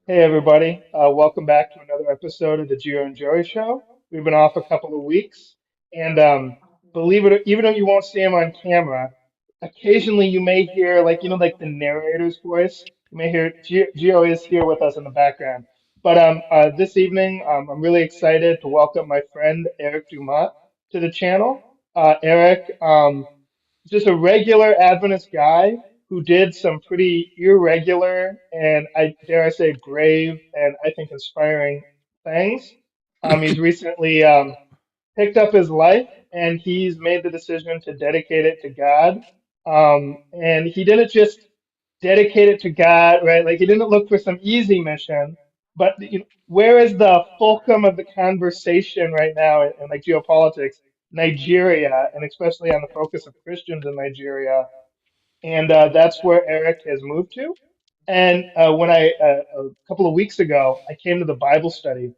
Hey everybody, welcome back to another episode of the Gio and Joey Show. We've been off a couple of weeks, and believe it, even though you won't see him on camera, occasionally you may hear like the narrator's voice. You may hear Gio is here with us in the background. But this evening, I'm really excited to welcome my friend Erik Dumont to the channel. Erik, just a regular Adventist guy who did some pretty irregular and I dare I say brave and I think inspiring things. He's recently picked up his life and he's made the decision to dedicate it to God. And he didn't just dedicate it to God, right? Like he didn't look for some easy mission, but where is the fulcrum of the conversation right now in like geopolitics? Nigeria, and especially on the focus of Christians in Nigeria, and that's where Erik has moved to. And when a couple of weeks ago, I came to the Bible study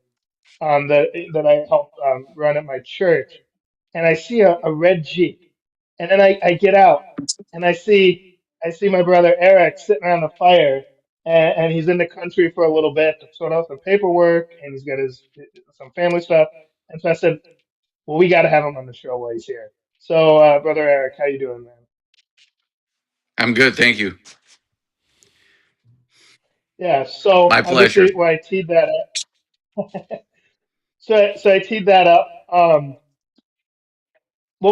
that I help run at my church, and I see a red Jeep, and then I get out and I see my brother Erik sitting around the fire, and he's in the country for a little bit to sort out some paperwork, and he's got his some family stuff, and so I said, well, we got to have him on the show while he's here. So, brother Erik, how you doing, man? I'm good, thank you. Yeah, so My pleasure. obviously, when I teed that so I teed that up. Well,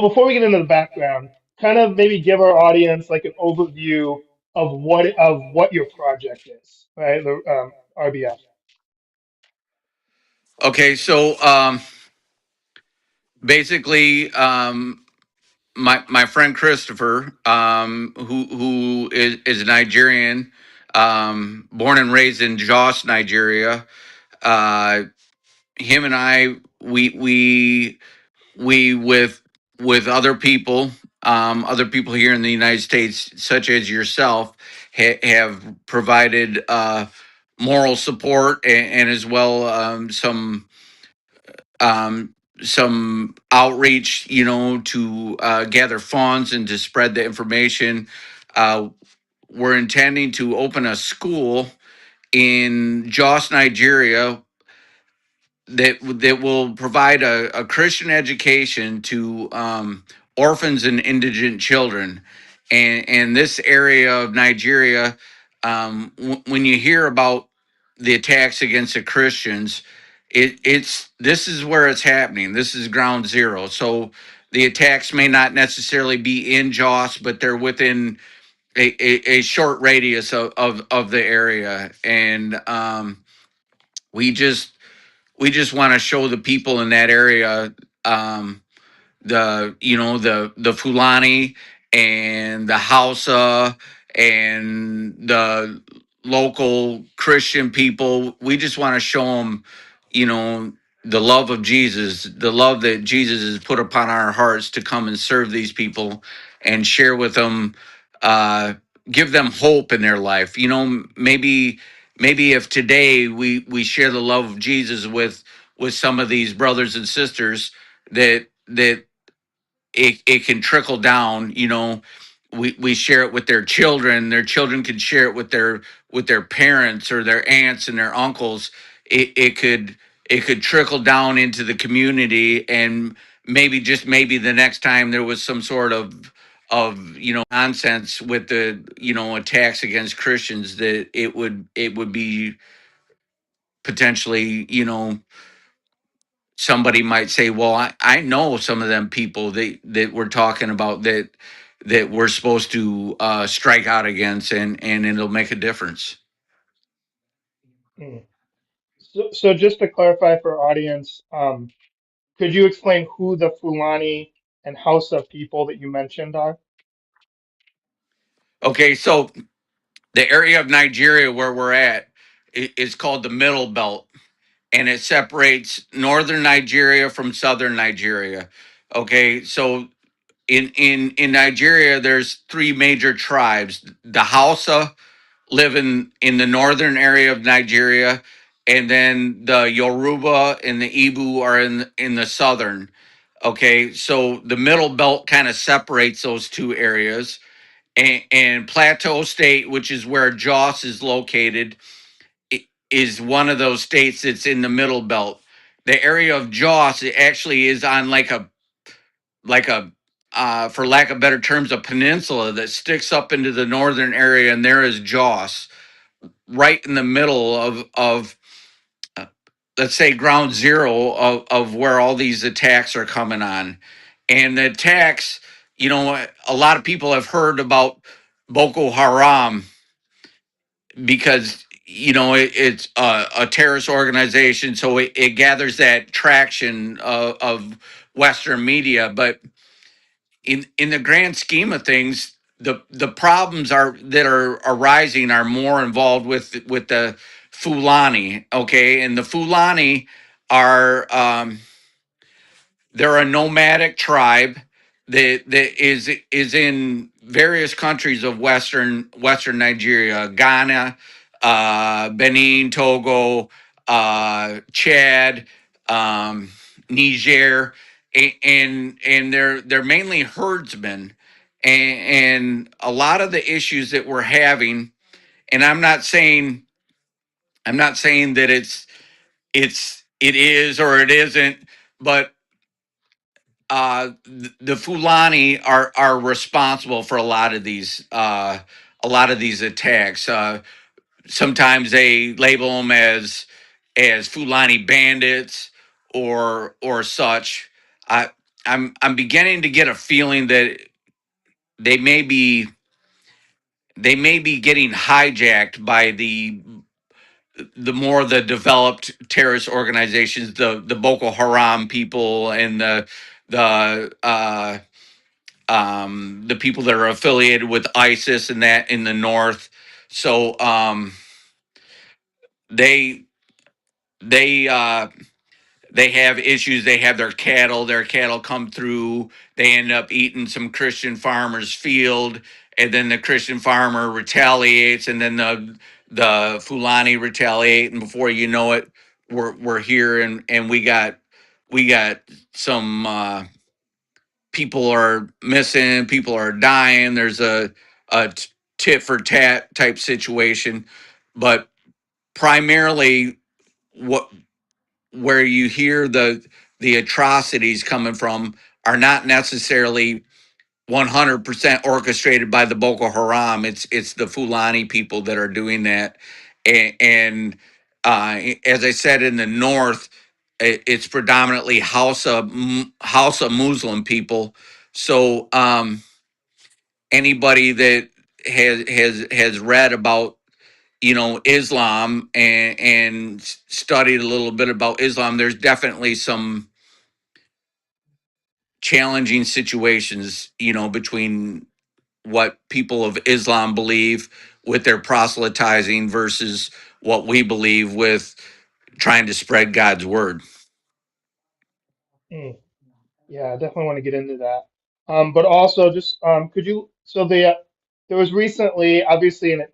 before we get into the background, kind of maybe give our audience like an overview of what your project is, right? The RBF. Okay, so basically, my friend Christopher, who is Nigerian, born and raised in Jos, Nigeria. Uh, Him and I, we with other people here in the United States, such as yourself, have provided moral support and as well um, some outreach, to gather funds and to spread the information. Uh, we're intending to open a school in Jos, Nigeria, that will provide a Christian education to orphans and indigent children. And this area of Nigeria, when you hear about the attacks against the Christians, it's this is where it's happening. This is ground zero. So the attacks may not necessarily be in Jos, but they're within a short radius of the area. And we just we just want to show the people in that area, um, the Fulani and the Hausa and the local Christian people. We just want to show them, the love of Jesus, the love that Jesus has put upon our hearts to come and serve these people and share with them, uh, give them hope in their life. Maybe if today we share the love of Jesus with some of these brothers and sisters, that it can trickle down. We share it with their children can share it with their parents or their aunts and their uncles. It could trickle down into the community, and maybe, just maybe, the next time there was some sort of nonsense with the attacks against Christians, that it would be potentially, somebody might say, well, I know some of them people that we're talking about, that we're supposed to strike out against, and it'll make a difference. Mm. So just to clarify for our audience, could you explain who the Fulani and Hausa people that you mentioned are? Okay, so the area of Nigeria where we're at is called the Middle Belt, and it separates northern Nigeria from southern Nigeria. Okay, so in Nigeria, there's three major tribes: the Hausa live in the northern area of Nigeria, and then the Yoruba and the Igbo are in the southern. Okay, so the middle belt kind of separates those two areas, and Plateau State, which is where Jos is located, is one of those states that's in the middle belt. The area of Jos actually is on like a for lack of better terms, a peninsula that sticks up into the northern area, and there is Jos right in the middle of uh, let's say ground zero of where all these attacks are coming on. And the attacks, a lot of people have heard about Boko Haram because it's a terrorist organization, so it gathers that traction of Western media. But in the grand scheme of things, the problems are that are arising are more involved with the Fulani. Okay, and the Fulani are they're a nomadic tribe that is in various countries of Western Nigeria, Ghana, Benin, Togo, Chad, um, Niger, and they're mainly herdsmen, and a lot of the issues that we're having, and I'm not saying that it is or it isn't, but the Fulani are responsible for a lot of these attacks. Sometimes they label them as Fulani bandits or such. I I'm beginning to get a feeling that they may be they may be getting hijacked by the more the developed terrorist organizations, the Boko Haram people and the people that are affiliated with ISIS and that in the north. So they they uh, they have issues. They have their cattle. Their cattle come through. They end up eating some Christian farmer's field, and then the Christian farmer retaliates, and then the Fulani retaliate, and before you know it, we're here, and we got some. People are missing, people are dying. There's a tit for tat type situation, but primarily what where you hear the atrocities coming from are not necessarily 100% orchestrated by the Boko Haram. It's the Fulani people that are doing that, and as I said, in the north, it's predominantly Hausa Muslim people. So anybody that has read about Islam and studied a little bit about Islam, there's definitely some challenging situations between what people of Islam believe with their proselytizing versus what we believe with trying to spread God's word. Mm, yeah, I definitely want to get into that. But also just could you so there was recently obviously an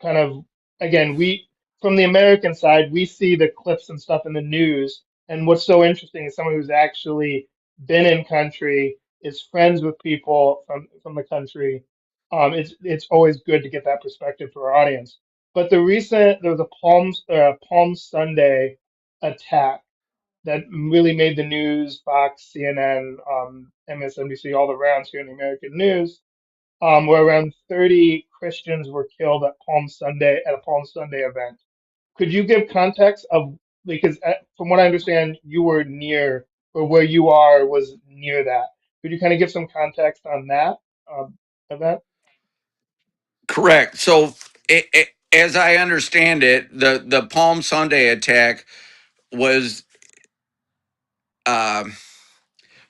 kind of again we from the American side we see the clips and stuff in the news, and what's so interesting is someone who's actually been in country, is friends with people from the country. It's always good to get that perspective for our audience. But there was a Palm Sunday attack that really made the news, Fox, CNN, MSNBC, all the rounds here in the American news, where around 30 Christians were killed at a Palm Sunday event. Could you give context of, because from what I understand, you were near, or where you are was near that. Could you kind of give some context on that event? Correct. So, as I understand it, the Palm Sunday attack was um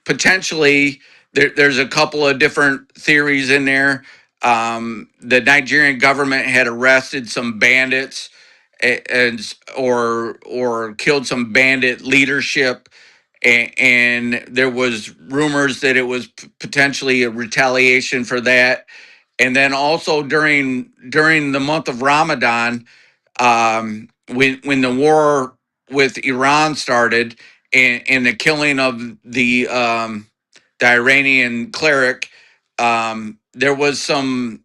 potentially there's a couple of different theories in there. The Nigerian government had arrested some bandits and or killed some bandit leadership, and there was rumors that it was potentially a retaliation for that. And then also during the month of Ramadan, when the war with Iran started, and the killing of the Iranian cleric, there was some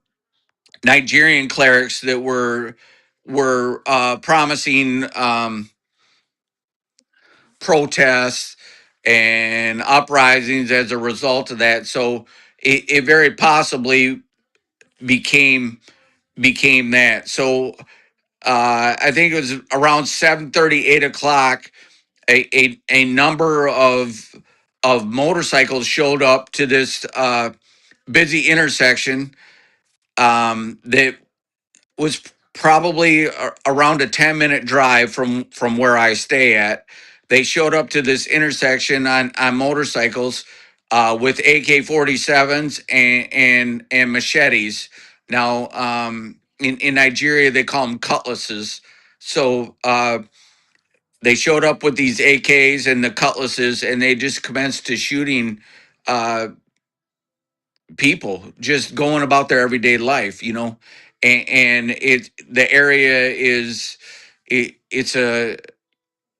Nigerian clerics that were promising protests and uprisings as a result of that. So it very possibly became that. So I think it was around 7:30, 8 o'clock. A number of motorcycles showed up to this busy intersection that was probably around a 10-minute drive from where I stay at. They showed up to this intersection on motorcycles with AK-47s and machetes. Now, in Nigeria, they call them cutlasses. So they showed up with these AKs and the cutlasses, and they just commenced to shooting uh, people just going about their everyday life, and it the area is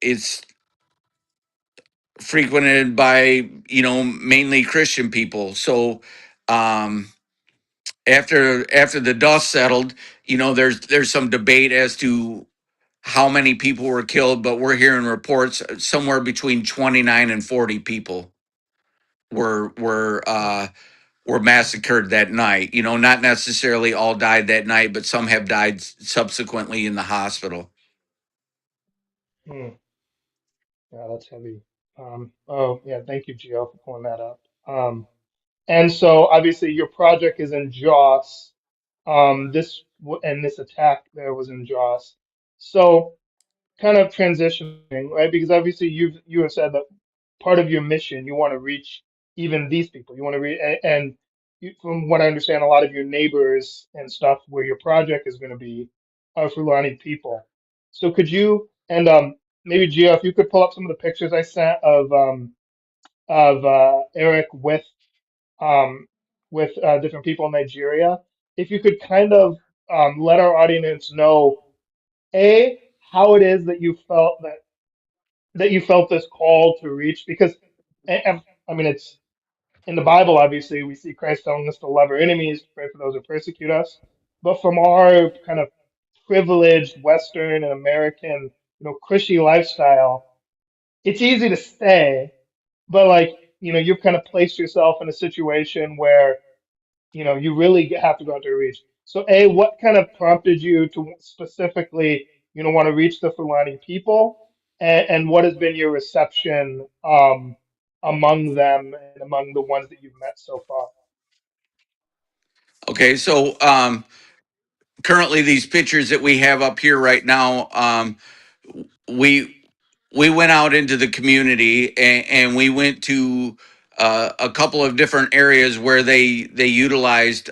it's frequented by mainly Christian people. So um after the dust settled, there's some debate as to how many people were killed, but we're hearing reports somewhere between 29 and 40 people were massacred that night. Not necessarily all died that night, but some have died subsequently in the hospital. Hmm. Yeah, that's heavy. Oh, yeah, thank you, Gio, for pulling that up. And so obviously your project is in Joss. And this attack there was in Joss. So kind of transitioning, right? Because obviously you have said that part of your mission, you want to reach even these people. You want to reach, and you, from what I understand, a lot of your neighbors and stuff where your project is going to be are Fulani people. So could you and maybe Gio, if you could pull up some of the pictures I sent of Eric um, with different people in Nigeria, if you could kind of let our audience know a how it is that you felt that you felt this call to reach because I mean it's in the Bible obviously we see Christ telling us to love our enemies, to pray for those who persecute us, but from our kind of privileged Western and American Christian lifestyle, it's easy to say, but like you've kind of placed yourself in a situation where you really have to go out to reach. So, A, what kind of prompted you to specifically, want to reach the Fulani people, and what has been your reception among them and among the ones that you've met so far? Okay, so currently these pictures that we have up here right now, we we went out into the community, and we went to a couple of different areas where they utilized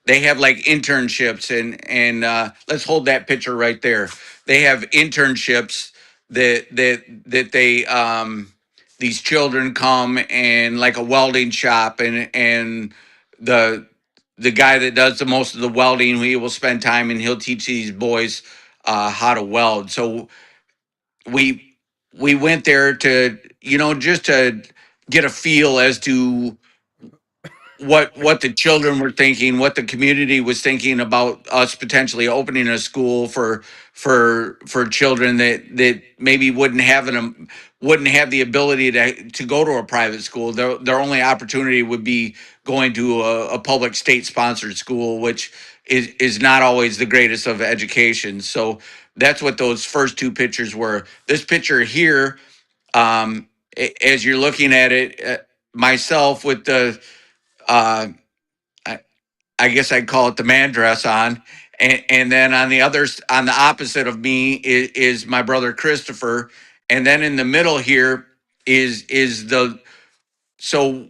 they have like internships, and let's hold that picture right there. They have internships that they these children come, and like a welding shop, and the the guy that does the most of the welding, he will spend time and he'll teach these boys how to weld. So we we went there to just to get a feel as to what the children were thinking, what the community was thinking about us potentially opening a school for children that maybe wouldn't have the ability to go to a private school. Their only opportunity would be going to a public state sponsored school, which is not always the greatest of education. So that's what those first two pictures were. This picture here, as you're looking at it, myself with the uh, I, I guess I'd call it the man dress on. And then on the opposite of me is my brother Christopher. And then in the middle here is the, so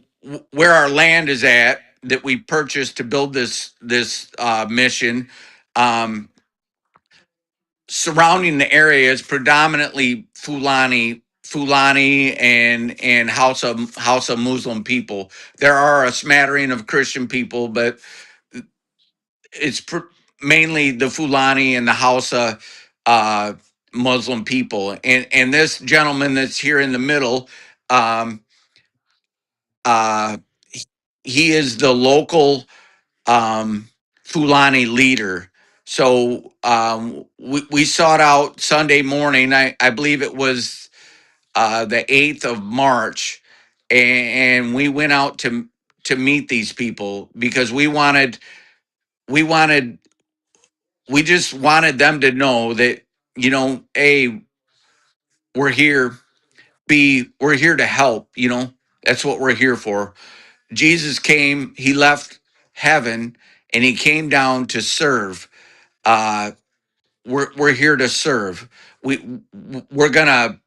where our land is at that we purchased to build this mission. Um, Surrounding the area is predominantly Fulani and Hausa Muslim people. There are a smattering of Christian people, but it's mainly the Fulani and the Hausa uh, Muslim people. And this gentleman that's here in the middle, um, uh, he is the local Fulani leader. So we sought out Sunday morning. I believe it was the 8th of March, and we went out to meet these people because we wanted we just wanted them to know that, A, we're here. B, we're here to help. That's what we're here for. Jesus came, he left heaven, and he came down to serve. Uh, we're here to serve. We're gonna,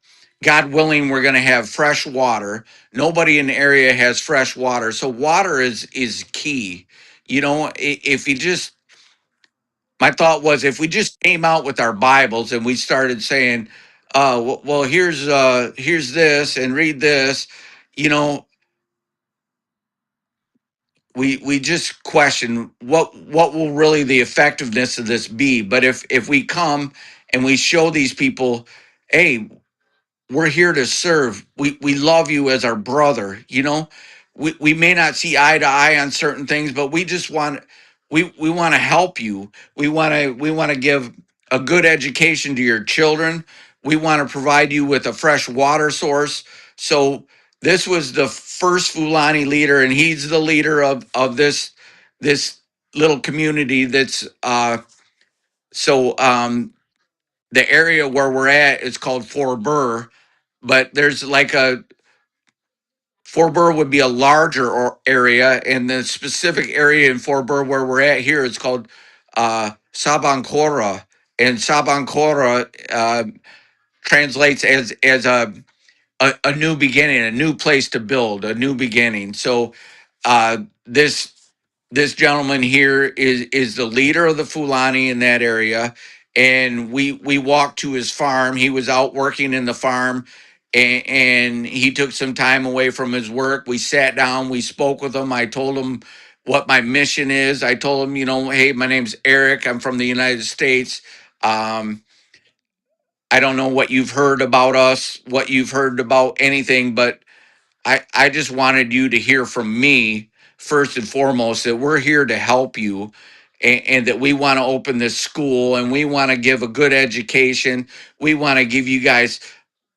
God willing, we're gonna have fresh water. Nobody in the area has fresh water, so water is key. If you just, my thought was, if we just came out with our Bibles and we started saying, well, here's this and read this, you know, we just question what will really the effectiveness of this be. But if we come and we show these people, hey, we're here to serve. We love you as our brother. We may not see eye to eye on certain things, but we want to help you. We want to give a good education to your children. We want to provide you with a fresh water source. So this was the first Fulani leader, and he's the leader of this little community. That's so the area where we're at is called Fort Burr, but there's like a Fort Burr would be a larger area, and the specific area in Fort Burr where we're at here is called Sabancora, and Sabancora translates as a new beginning, a new place to build, a new beginning. So this gentleman here is the leader of the Fulani in that area, and we walked to his farm. He was out working in the farm, and he took some time away from his work. We sat down, we spoke with him. I told him what my mission is. I told him, hey, my name's Erik. I'm from the United States. Um, I don't know what you've heard about us, what you've heard about anything, but I just wanted you to hear from me first and foremost that we're here to help you, and that we want to open this school, and we want to give a good education. We want to give you guys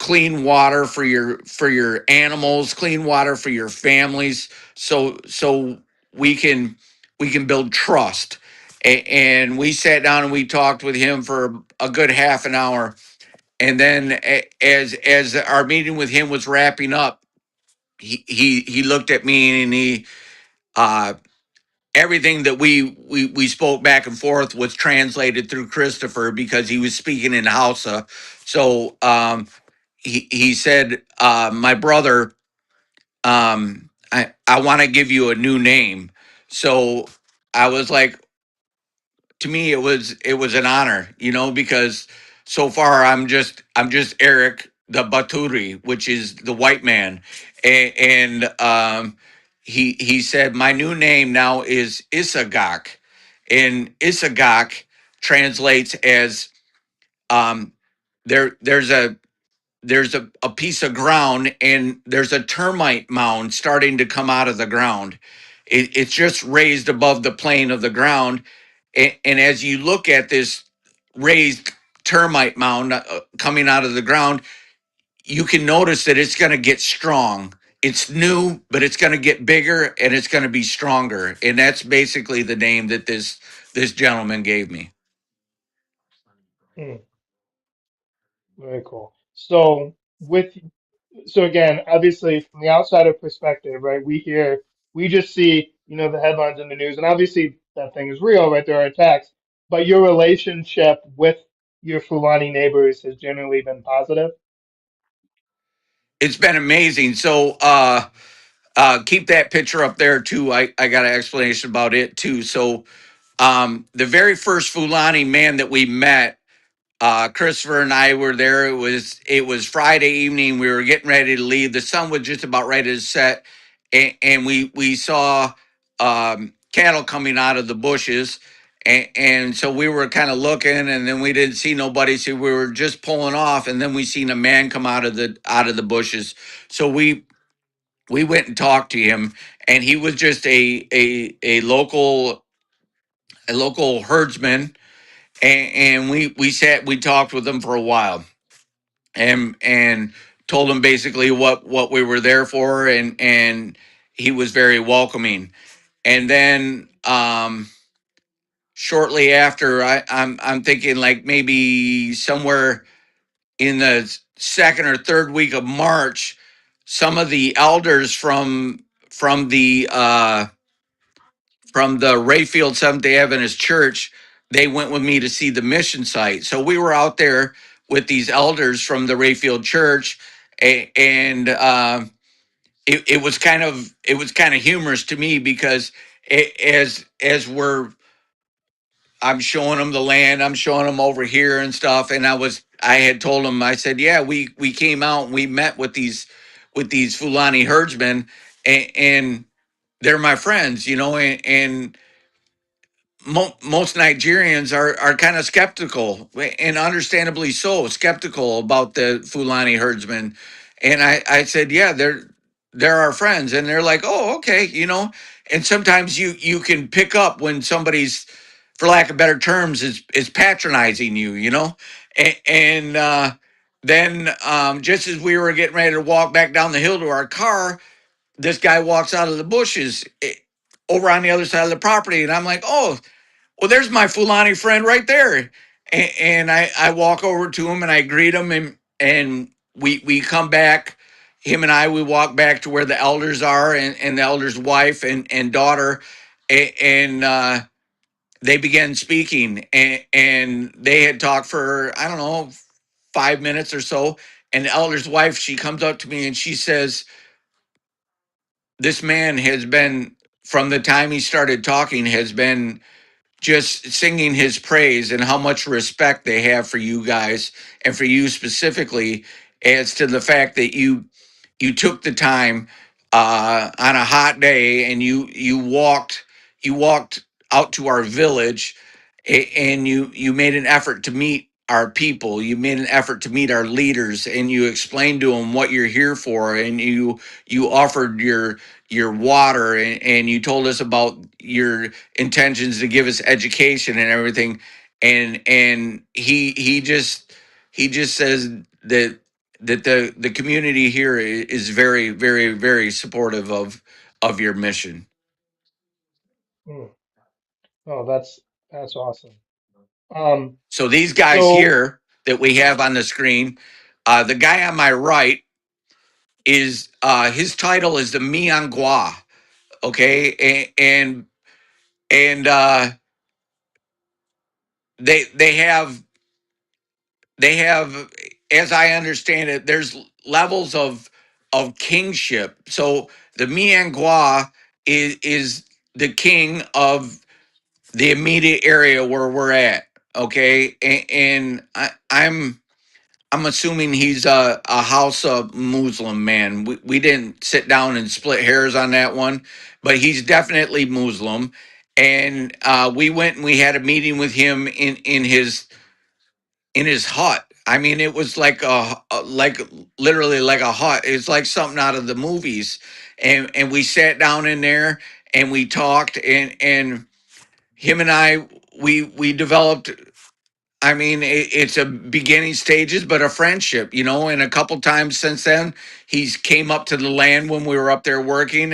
clean water for your animals, clean water for your families, so we can build trust. And we sat down and we talked with him for a good half an hour, and then as our meeting with him was wrapping up, he looked at me, and he uh everything that we spoke back and forth was translated through Christopher because he was speaking in Hausa. So he said, my brother, I want to give you a new name. So I was like, to me it was an honor, because so far I'm just Erik the Baturi, which is the white man. And he said my new name now is Isagak, and Isagak translates as um there's a piece of ground, and there's a termite mound starting to come out of the ground. It's just raised above the plane of the ground, and as you look at this raised termite mound coming out of the ground, you can notice that it's going to get strong. It's new, but it's going to get bigger, and it's going to be stronger. And that's basically the name that this gentleman gave me. Hmm, very cool. So again, obviously from the outsider perspective, right? We just see, the headlines in the news, and obviously that thing is real, right? There are attacks, but your relationship with your Fulani neighbors has generally been positive. It's been amazing. So keep that picture up there too. I got an explanation about it too. So the very first Fulani man that we met, Christopher and I were there. It was Friday evening. We were getting ready to leave. The sun was just about ready to set, and we saw cattle coming out of the bushes, and so we were kind of looking, and then we didn't see nobody, so we were just pulling off, and then we seen a man come out of the bushes. So we went and talked to him, and he was just a local herdsman, and we talked with him for a while, and told him basically what we were there for, and he was very welcoming. And then shortly after, I'm thinking like maybe somewhere in the second or third week of March, some of the elders from the Rayfield Seventh Day Adventist Church, they went with me to see the mission site. So we were out there with these elders from the Rayfield Church, and it was kind of humorous to me because as we're I'm showing them the land, I'm showing them over here and stuff, and I had told them, I said, yeah, we came out and we met with these Fulani herdsmen, and they're my friends, and most Nigerians are kind of skeptical, and understandably so, skeptical about the Fulani herdsmen. And I said, yeah, they're our friends, and they're like, oh, okay, And sometimes you can pick up when somebody's, for lack of better terms, is patronizing you. And then just as we were getting ready to walk back down the hill to our car, this guy walks out of the bushes over on the other side of the property, and I'm like, oh, well, there's my Fulani friend right there. And I walk over to him and I greet him, and we come back. Him and we walk back to where the elders are, and the elder's wife and daughter, and they began speaking, and they had talked for, I don't know, 5 minutes or so. And the elder's wife, she comes up to me and she says, this man has been, from the time he started talking, has been just singing his praise and how much respect they have for you guys and for you specifically, as to the fact that you took the time on a hot day, and you walked out to our village, and you made an effort to meet our people. You made an effort to meet our leaders, and you explained to them what you're here for, and you offered your water, and you told us about your intentions to give us education and everything. And he just says that the community here is very, very, very supportive of your mission. Hmm. Oh, that's awesome. Um, So these guys so here that we have on the screen, the guy on my right is his title is the Miangwa. Okay, and they have, as I understand it, there's levels of kingship. So the Miangwa is the king of the immediate area where we're at. Okay, and I'm assuming he's a Hausa Muslim man. We didn't sit down and split hairs on that one, but he's definitely Muslim. And we went and we had a meeting with him in his hut. I mean, it was like like literally like a hut. It's like something out of the movies. And we sat down in there and we talked, and him and we developed, I mean, it's a beginning stages, but a friendship, and a couple times since then, he's came up to the land when we were up there working,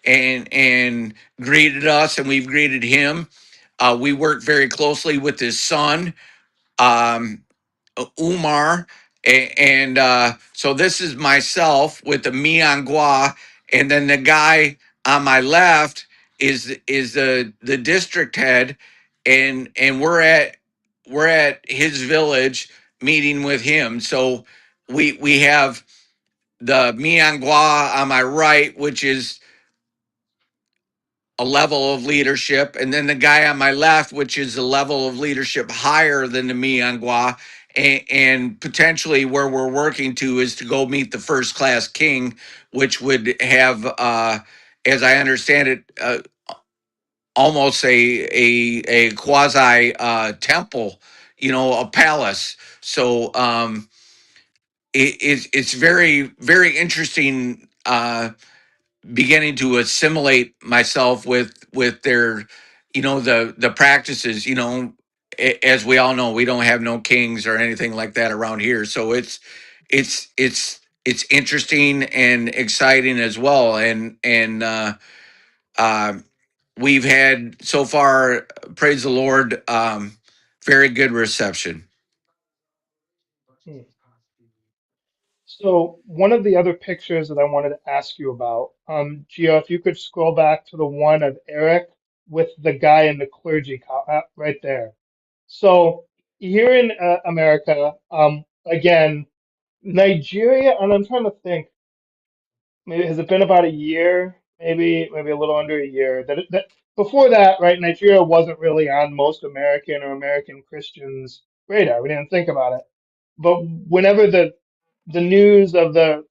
and greeted us, and we've greeted him. We work very closely with his son, um, Umar, and so this is myself with the Miangwa, and then the guy on my left is the district head, and we're at his village meeting with him. So we have the Miangwa on my right, which is a level of leadership, and then the guy on my left, which is a level of leadership higher than the Miangwa, and potentially where we're working to is to go meet the first class king, which would have, as I understand it, almost a quasi temple, a palace. So it's very, very interesting. Beginning to assimilate myself with their, the practices, as we all know, we don't have no kings or anything like that around here. So it's interesting and exciting as well. And uh, we've had so far, praise the Lord, very good reception. Hmm. So one of the other pictures that I wanted to ask you about, Gio, if you could scroll back to the one of Erik with the guy in the right there. So here in America, again, Nigeria, and I'm trying to think, maybe has it been about a year, maybe a little under a year that before that, right? Nigeria wasn't really on most American or American Christians' radar. We didn't think about it. But whenever the news of the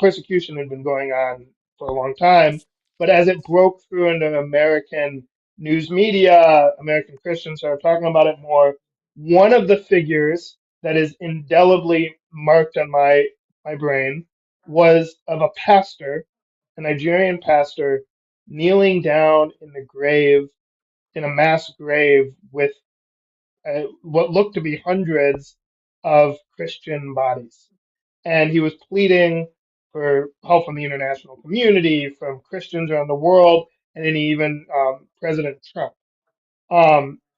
persecution had been going on for a long time, but as it broke through into American news media, American Christians started talking about it more. One of the figures that is indelibly marked on my brain was of a pastor, a Nigerian pastor, kneeling down in the grave, in a mass grave with what looked to be hundreds of Christian bodies. And he was pleading for help from the international community, from Christians around the world, and then even President Trump.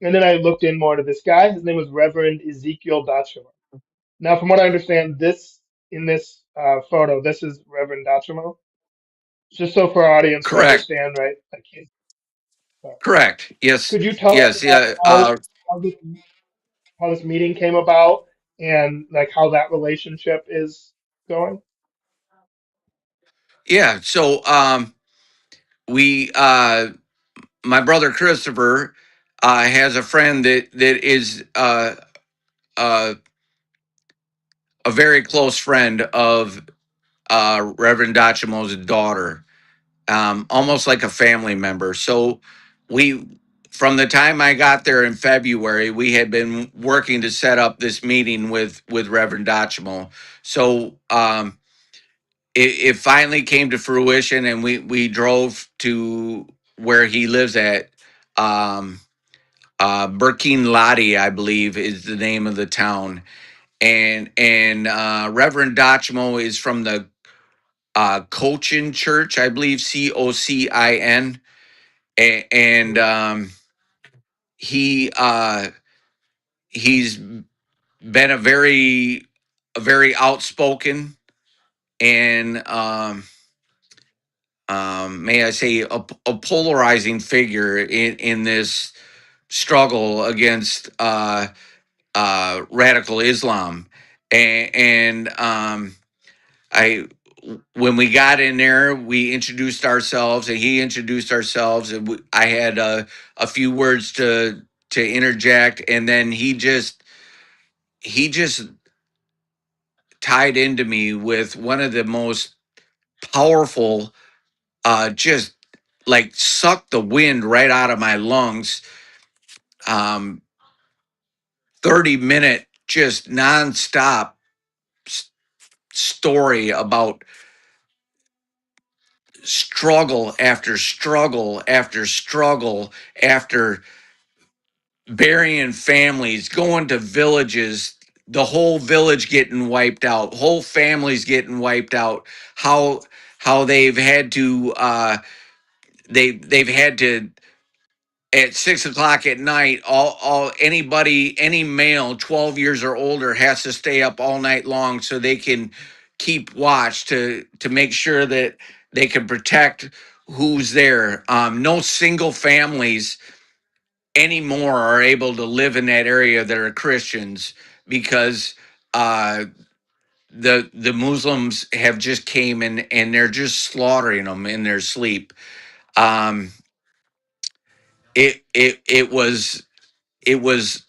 And then I looked in more to this guy. His name was Reverend Ezekiel Dachimo. Now, from what I understand, this in this photo, this is Reverend Dachimo. Just so for our audience to Correct. understand, right? Correct. Yes. Could you tell us Yes. about Yeah. how this meeting came about and like how that relationship is going? Yeah. So we my brother Christopher has a friend that is uh, a very close friend of Reverend Dachimo's daughter, almost like a family member. So we, from the time I got there in February, we had been working to set up this meeting with Reverend Dachimo. So it finally came to fruition, and we drove to where he lives at. Um, Burkina Ladi, I believe, is the name of the town, and Reverend Dachimo is from the Cochin Church, I believe, Cocin, and Hmm. he he's been a very outspoken and may I say a polarizing figure in this struggle against radical Islam, and I when we got in there, we introduced ourselves, and he introduced ourselves, and I had a few words to interject, and then he just tied into me with one of the most powerful, just like sucked the wind right out of my lungs. 30-minute just nonstop s- story about struggle after struggle after struggle after burying families, going to villages, the whole village getting wiped out, whole families getting wiped out, how they've had to they've had to at 6 o'clock at night, all anybody, any male 12 years or older has to stay up all night long so they can keep watch to make sure that they can protect who's there. No single families anymore are able to live in that area that are Christians because uh, the Muslims have just came in and they're just slaughtering them in their sleep. Um, it was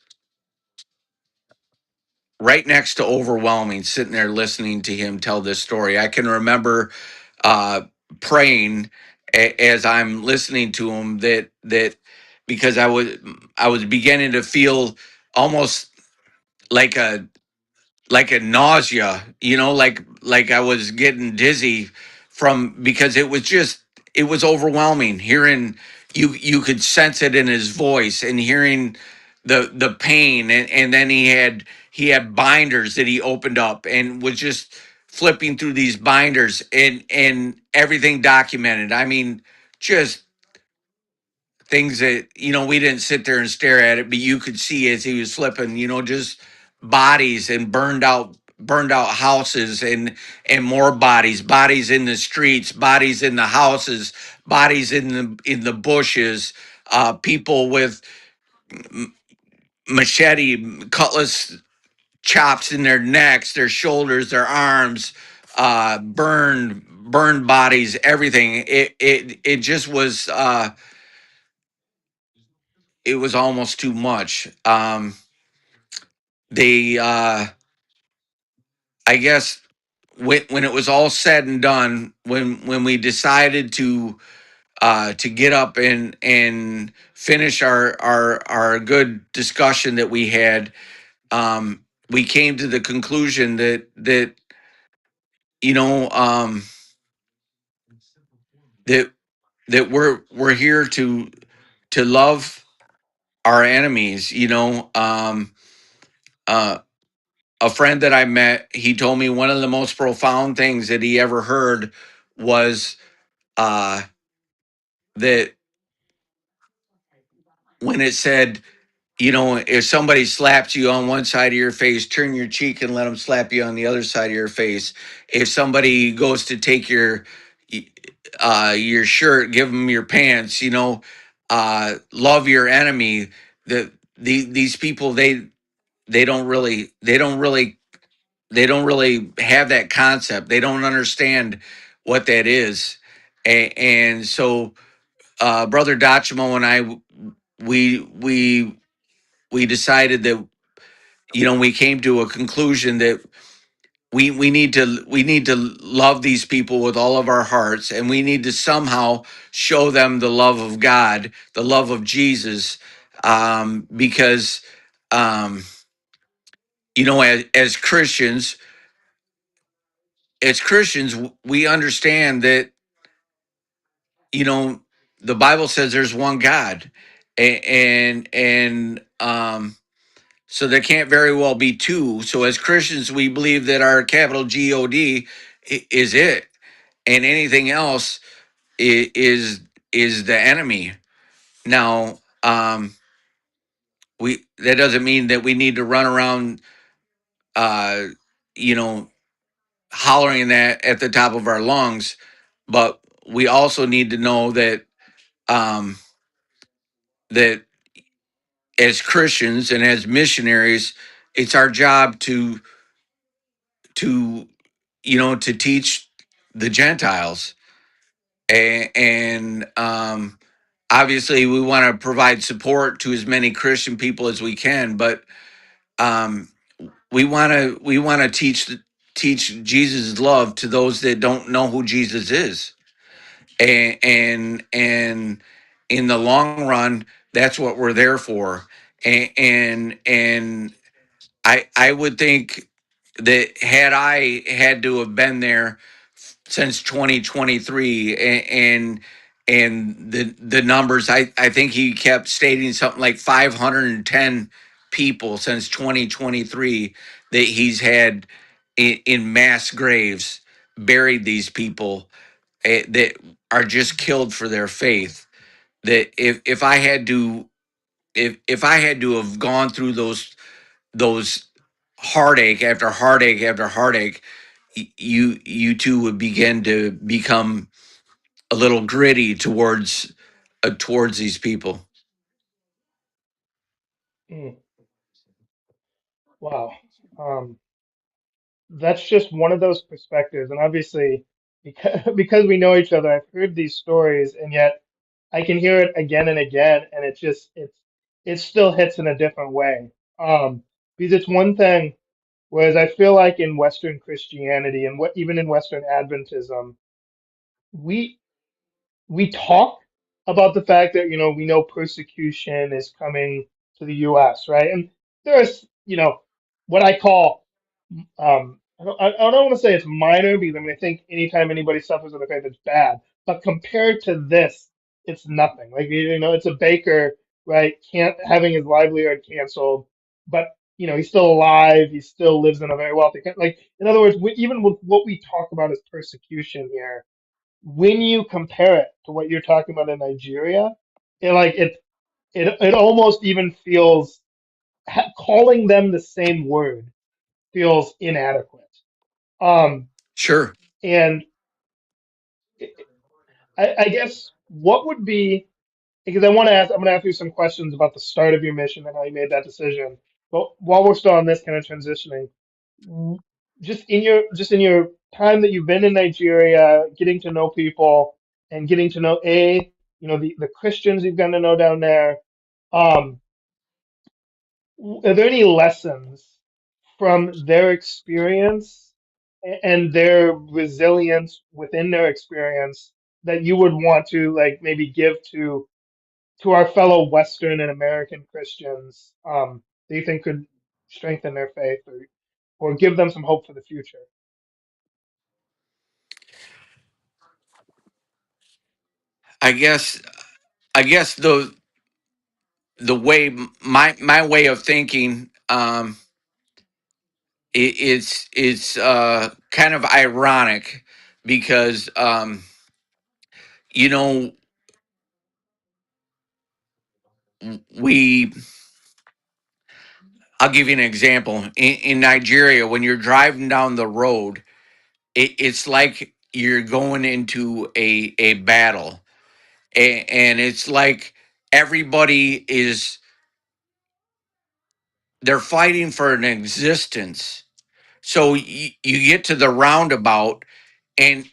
right next to overwhelming sitting there listening to him tell this story. I can remember uh, praying as I'm listening to him that because I was beginning to feel almost like a nausea, like I was getting dizzy from because it was overwhelming hearing you could sense it in his voice and hearing the pain, and then he had binders that he opened up and was just flipping through these binders, and everything documented. I mean, just things that, we didn't sit there and stare at it, but you could see as he was flipping, just bodies and burned out houses, and more bodies in the streets, bodies in the houses, bodies in the bushes, people with machete, cutlass chops in their necks, their shoulders, their arms, burned bodies, everything. It just was, it was almost too much. They I guess when it was all said and done, when we decided to get up and finish our good discussion that we had, we came to the conclusion that you know that that we're here to love our enemies. Uh, a friend that I met, he told me one of the most profound things that he ever heard was, uh, that when it said, if somebody slaps you on one side of your face, turn your cheek and let them slap you on the other side of your face. If somebody goes to take your shirt, give them your pants. Love your enemy. These people, they don't really have that concept. They don't understand what that is. And so, Brother Dachimo and I, we decided that, we came to a conclusion that we need to love these people with all of our hearts, and we need to somehow show them the love of God, the love of Jesus, because, um, as Christians, we understand that, you know the Bible says there's one God, and so there can't very well be two. So as Christians, we believe that our capital God is it, and anything else is the enemy. Now, we that doesn't mean that we need to run around, uh, you know, hollering that at the top of our lungs, but we also need to know that, um, that as Christians and as missionaries, it's our job to to teach the Gentiles, and obviously we want to provide support to as many Christian people as we can, but, um, we want to teach Jesus' love to those that don't know who Jesus is, and in the long run, that's what we're there for, and I would think that had I had to have been there since 2023, and the numbers, I think he kept stating something like 510 people since 2023 that he's had in mass graves, buried these people, that are just killed for their faith. That if I had to, if I had to have gone through those heartache after heartache after heartache, you too would begin to become a little gritty towards these people. Mm, wow. Um, that's just one of those perspectives, and obviously, because we know each other, I've heard these stories, and yet I can hear it again and again, and it still hits in a different way. Because it's one thing, whereas I feel like in Western Christianity and what even in Western Adventism, we we talk about the fact that we know persecution is coming to the U.S., right? And there's what I call, I don't want to say it's minor, because I mean I think anytime anybody suffers with a faith, it's bad. But compared to this, it's nothing. Like it's a baker. right? Can't having his livelihood canceled, but he's still alive. He still lives in a very wealthy country. Like, in other words, even with what we talk about as persecution here, when you compare it to what you're talking about in Nigeria, it like it almost even feels calling them the same word feels inadequate. Um, Sure. and I guess what would be, because I'm going to ask you some questions about the start of your mission and how you made that decision. But while we're still on this kind of transitioning, just in your time that you've been in Nigeria, getting to know people and getting to know the Christians you've gotten to know down there. Um, are there any lessons from their experience and their resilience within their experience that you would want to like maybe give to our fellow Western and American Christians, that you think could strengthen their faith or give them some hope for the future? I guess I guess the way my way of thinking, it's kind of ironic because you know we I'll give you an example. In Nigeria, when you're driving down the road, it's like you're going into a battle, and it's like everybody is they're fighting for an existence. So you get to the roundabout, and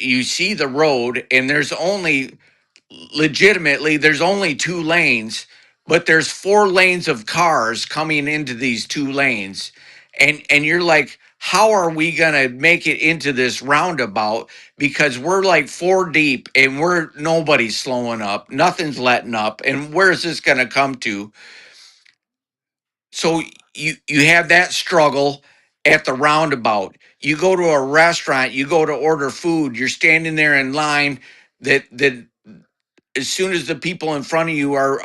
you see the road, and there's only two lanes, but there's four lanes of cars coming into these two lanes, and you're like, how are we gonna make it into this roundabout, because we're like four deep and we're nobody's slowing up, nothing's letting up, and where's this gonna come to? So you have that struggle at the roundabout. You go to a restaurant, you go to order food, you're standing there in line, that as soon as the people in front of you are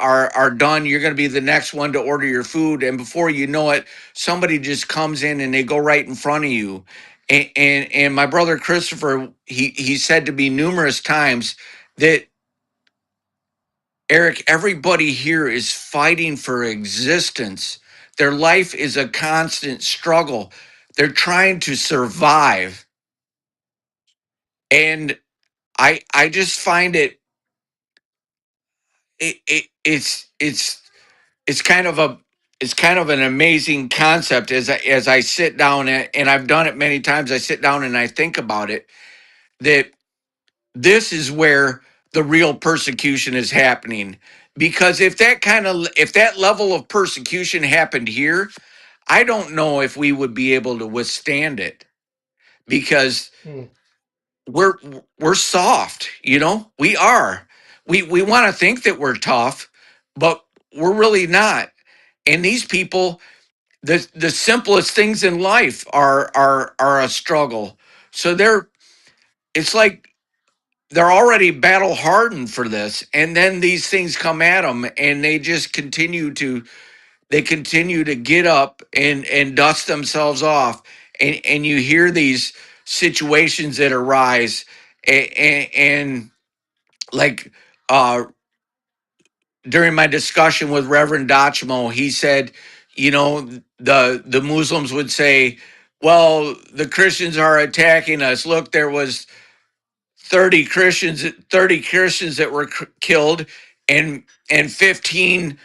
done, you're going to be the next one to order your food, and before you know it, somebody just comes in and they go right in front of you. And my brother Christopher, he said to me numerous times that, Erik, everybody here is fighting for existence. Their life is a constant struggle. They're trying to survive. And I just find it's kind of a it's kind of an amazing concept as I sit down, and I've done it many times. I sit down and I think about it, that this is where the real persecution is happening. Because if that level of persecution happened here, I don't know if we would be able to withstand it, because Hmm. we're we're soft, we are. We want to think that we're tough, but we're really not. And these people, the simplest things in life are a struggle. So it's like they're already battle hardened for this, and then these things come at them, and they continue to get up and dust themselves off, and you hear these situations that arise, and like, uh during my discussion with Reverend Dachmo, he said, the Muslims would say, well, the Christians are attacking us. Look, there was 30 Christians that were killed, and 15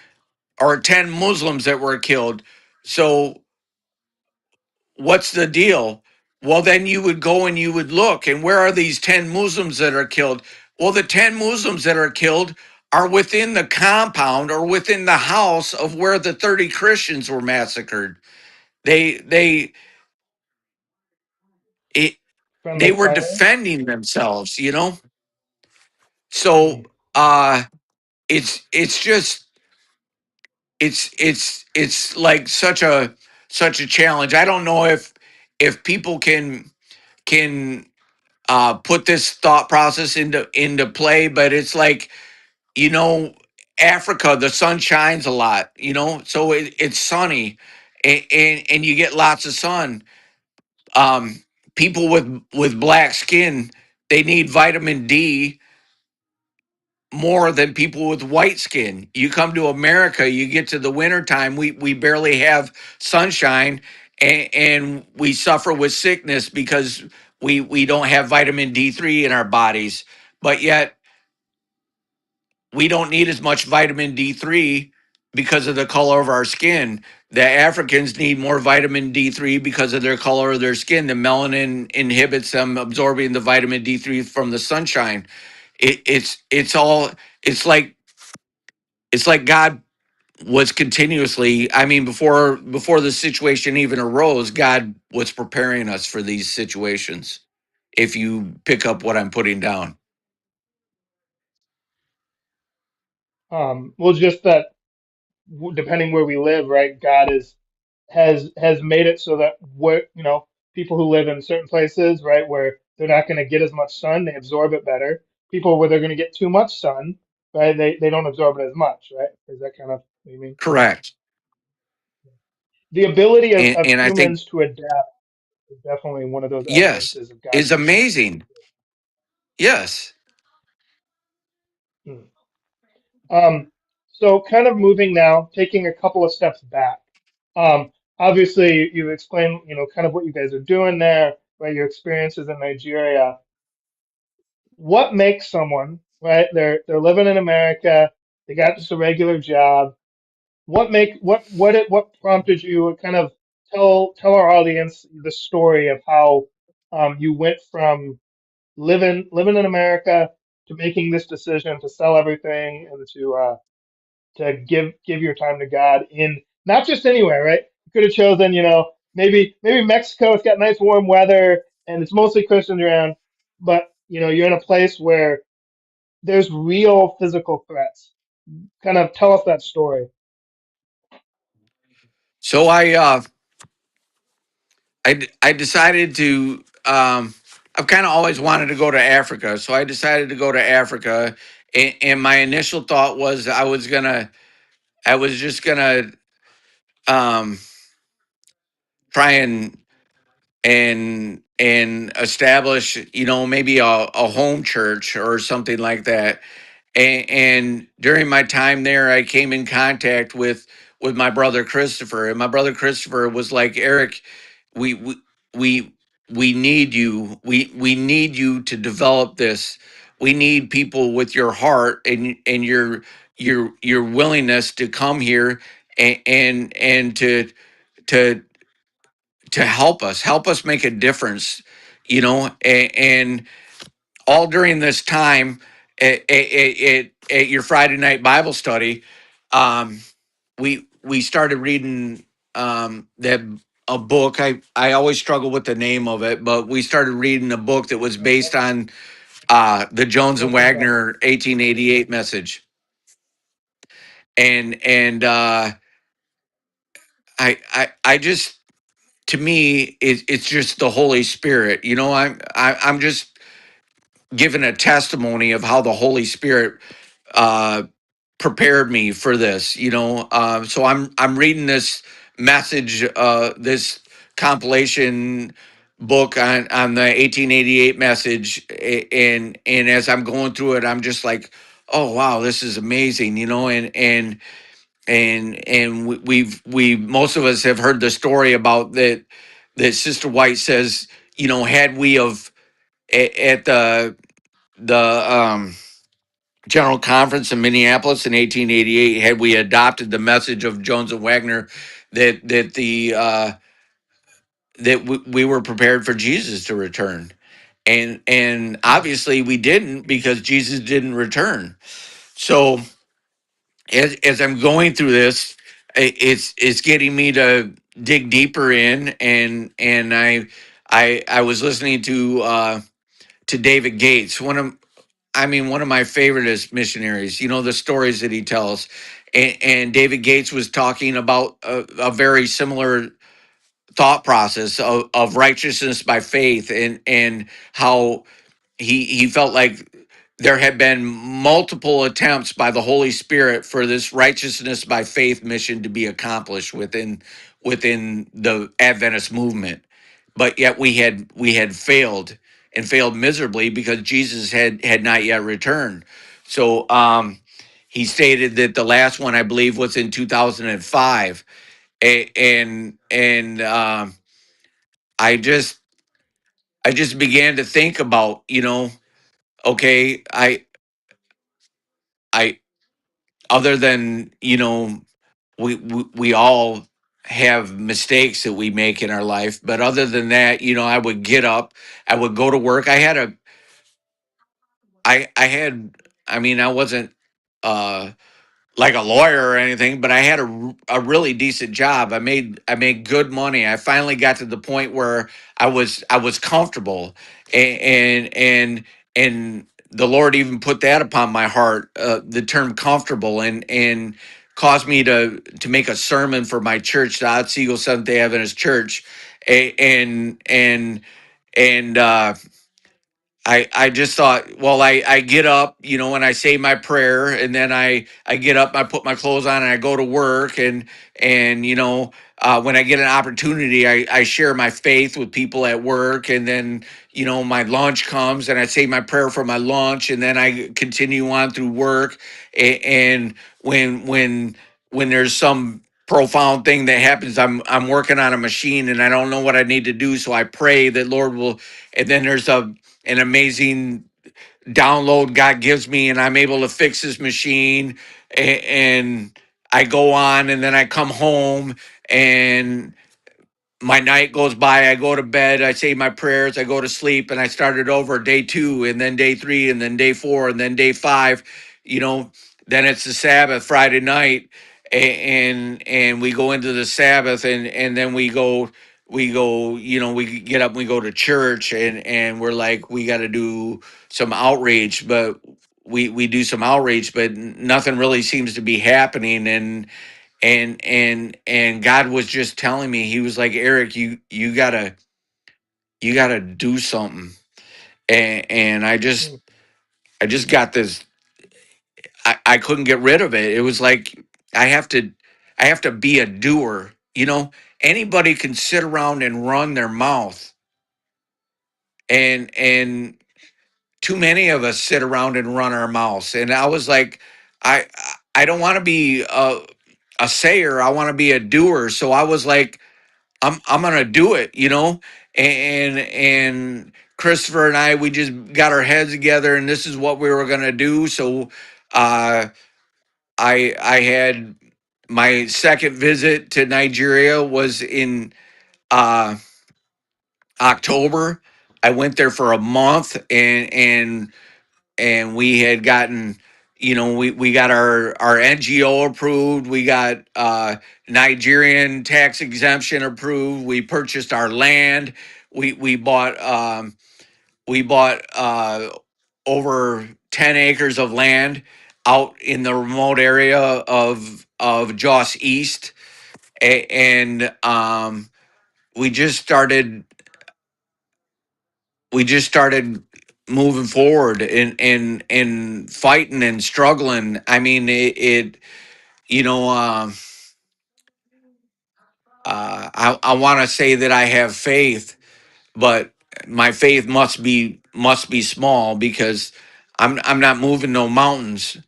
or 10 Muslims that were killed. So what's the deal? Well, then you would go and you would look, and where are these 10 Muslims that are killed? Well, the 10 Muslims that are killed are within the compound or within the house of where the 30 Christians were massacred. They they it, Friendly they were fire. defending themselves. Hmm. So it's just it's like such a challenge. I don't know if people can put this thought process into play, but it's like, you know Africa, the sun shines a lot, so it's sunny, and you get lots of sun. People with black skin, they need vitamin D more than people with white skin. You come to America, you get to the wintertime, we barely have sunshine, and we suffer with sickness because we don't have vitamin D3 in our bodies. But yet we don't need as much vitamin D3 because of the color of our skin. The Africans need more vitamin D3 because of their color of their skin. The melanin inhibits them absorbing the vitamin D3 from the sunshine. It's all it's like it's like God was continuously, I mean, before the situation even arose, God was preparing us for these situations. If you pick up what I'm putting down. Well, just that depending where we live, right? God is has made it so that we're, people who live in certain places, right, where they're not going to get as much sun, they absorb it better. People where they're going to get too much sun, right, they don't absorb it as much, right? Is that kind of what you mean? Correct. The ability of And I think, humans to adapt is definitely one of those yes, evidences of God's is grace. amazing. Yes. Hmm. So kind of moving now, taking a couple of steps back. Obviously, you've explained, kind of what you guys are doing there, right? Your experiences in Nigeria. What makes someone, right? They're living in America. They got just a regular job. What prompted you? Kind of tell our audience the story of how you went from living in America to making this decision to sell everything and to give your time to God in not just anywhere, right? You could have chosen, maybe Mexico. It's got nice warm weather and it's mostly Christians around, but you're in a place where there's real physical threats. Kind of tell us that story. So I decided to I've kind of always wanted to go to Africa. So I decided to go to Africa, and my initial thought was I was just gonna um try and establish, maybe a home church or something like that. And during my time there, I came in contact with my brother Christopher, and my brother Christopher was like, Eric, we we we, we need you. We need you to develop this. We need people with your heart and your willingness to come here and to help us make a difference, and all during this time at your Friday night Bible study, um, we started reading that a book. I always struggle with the name of it, but we started reading a book that was based on the Jones and Jones and Wagner. Wagner 1888 message, and I just, to me, it's just the Holy Spirit. I'm just giving a testimony of how the Holy Spirit uh, prepared me for this. So I'm reading this message, this compilation book on the 1888 message, and as I'm going through it, I'm just like, oh wow, this is amazing, and we most of us have heard the story about that Sister White says, had we of at the General Conference in Minneapolis in 1888, had we adopted the message of Jones and Wagner, that we were prepared for Jesus to return, and Hmm. obviously we didn't, because Jesus didn't return. So as I'm going through this, it's getting me to dig deeper in, and I was listening to David Gates, one of my favoriteest missionaries. The stories that he tells, and David Gates was talking about a very similar thought process of righteousness by faith, and how he felt like there had been multiple attempts by the Holy Spirit for this righteousness by faith mission to be accomplished within the Adventist movement, but yet we had failed, and failed miserably, because Jesus had not yet returned. So he stated that the last one, I believe, was in 2005. And I just I just began to think about, okay, I other than, we all have mistakes that we make in our life, but other than that, I would get up, I would go to work. I had, I mean, I wasn't uh like a lawyer or anything, but I had a really decent job. I made good money. I finally got to the point where I was comfortable, and the Lord even put that upon my heart, the term comfortable, and caused me to make a sermon for my church, the Otsego Seventh Day Adventist Church, and I just thought, well, I get up, and I say my prayer, and then I get up, I put my clothes on, and I go to work, and when I get an opportunity, I share my faith with people at work, and then my lunch comes, and I say my prayer for my lunch, and then I continue on through work, and when there's some profound thing that happens, I'm working on a machine, and I don't know what I need to do, so I pray that Lord will, and then there's an amazing download God gives me, and I'm able to fix this machine, and I go on, and then I come home, and my night goes by. I go to bed, I say my prayers, I go to sleep, and I start it over day 2, and then day 3, and then day 4, and then day 5. You know, then it's the Sabbath, Friday night, and we go into the Sabbath, and then we go. We get up, and we go to church, and we're like, we got to do some outreach, but we do some outreach, but nothing really seems to be happening, and God was just telling me, he was like, Erik, you gotta do something. And I just got this, I couldn't get rid of it. It was like, I have to I have to be a doer. Anybody can sit around and run their mouth, and too many of us sit around and run our mouths. And I was like, I I don't want to be a sayer, I want to be a doer. So I was like, I'm gonna do it, and Christopher and I, we just got our heads together, and this is what we were gonna do. So uh I had my second visit to Nigeria was in uh October. I went there for a month, and we had gotten, we got our NGO approved, we got Nigerian tax exemption approved, we purchased our land, we bought over 10 acres of land out in the remote area of Joss East, and we just started we just started moving forward, and fighting and struggling. I mean, it you know I want to say that I have faith, but my faith must be small, because I'm not moving no mountains,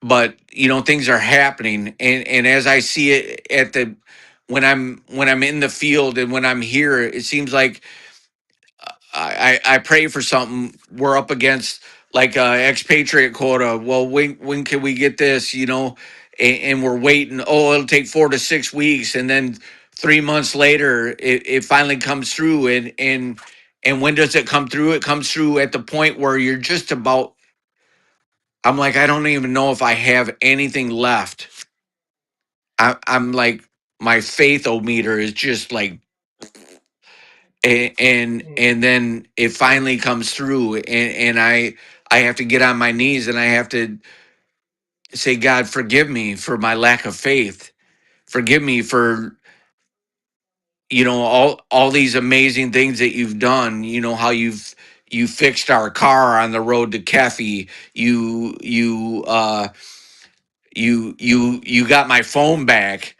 but things are happening, and as I see it at the when I'm in the field, and when I'm here, it seems like I pray for something. We're up against like expatriate quota. Well, when can we get this? And we're waiting. Oh, it'll take 4 to 6 weeks, and then 3 months later, it finally comes through. And when does it come through? It comes through at the point where you're just about. I'm like, I don't even know if I have anything left. I'm like, my faith meter is just like, and then it finally comes through, and I have to get on my knees, and I have to say, God, forgive me for my lack of faith, forgive me for all these amazing things that you've done, how you've You fixed our car on the road to Kefi. You got my phone back.